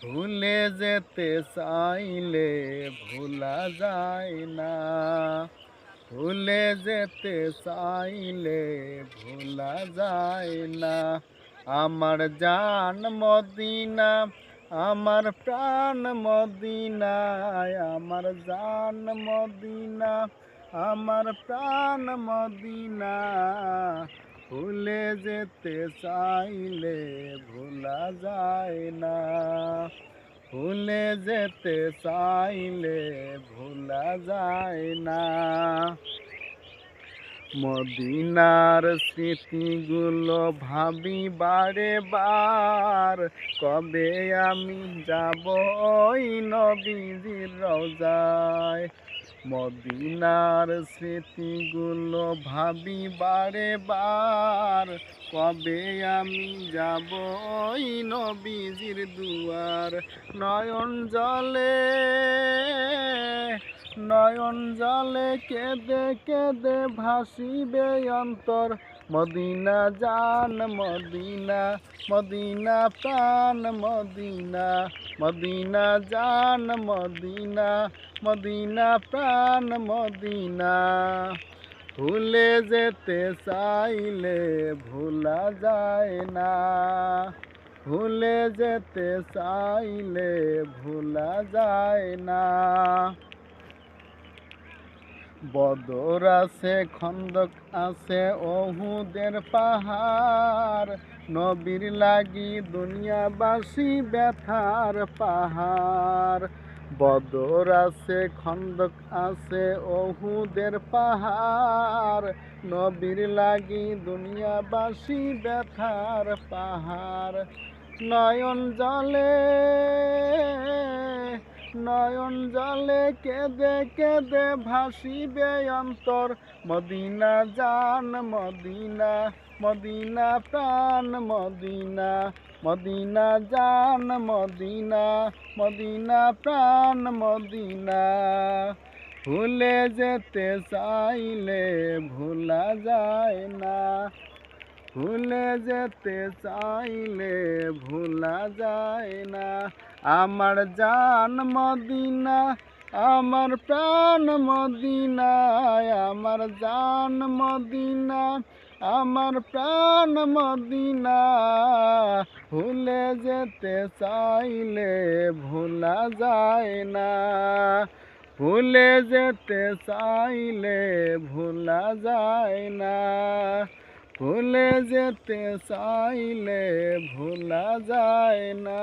ভুলে যেতে চাইলে ভোলা যায় না, ভুলে যেতে চাইলে ভোলা যায় না। আমার জান মদিনা, আমার প্রাণ মদিনায়, আমার জান মদিনা, আমার প্রাণ মদিনা। ভুলে যেতে চাইলে ভোলা যায় না, ভুলে যেতে চাইলে ভোলা যায় না। মদিনার স্মৃতিগুলো ভাবি বারে বার, কবে আমি যাব ওই নবীজির রওজায়। মদিনার স্মৃতিগুলো ভাবি বারে বার, কবে আমি যাব ওই নবীজির দুয়ার। নয়ন জলে নয়ন জলে কেঁদে কেঁদে ভাসিবে অন্তর, মদিনা জান মদিনা, মদিনা প্রাণ মদিনা, মদিনা জান মদিনা, মদিনা প্রাণ মদিনা। ভুলে যেতে চাইলে ভোলা যায় না, ভুলে যেতে চাইলে ভোলা যায় না। বদর আছে, খন্দক আছে, ওহুদের পাহাড়, নবীর লাগি দুনিয়াবাসী ব্যথার পাহাড়। বদর আছে, খন্দক আছে, ওহুদের পাহাড়, নবীর লাগি দুনিয়াবাসী ব্যথার পাহাড়। নয়ন জলে নয়ন জলে কেঁদে কেঁদে ভাসিবে অন্তর, মদিনা জান মদিনা, মদিনা প্রাণ মদিনা, মদিনা জান মদিনা, মদিনা প্রাণ মদিনা। ভুলে যেতে চাইলে ভোলা যায় না, ভুলে যেতে চাইলে ভোলা যায় না। আমার জান মদিনা, আমার প্রাণ মদিনায়, আমার জান মদিনা, আমার প্রাণ মদিনা। ভুলে যেতে চাইলে ভোলা যায় না, ভুলে যেতে চাইলে ভোলা যায় না, ভুলে যেতে চাইলে ভোলা যায় না।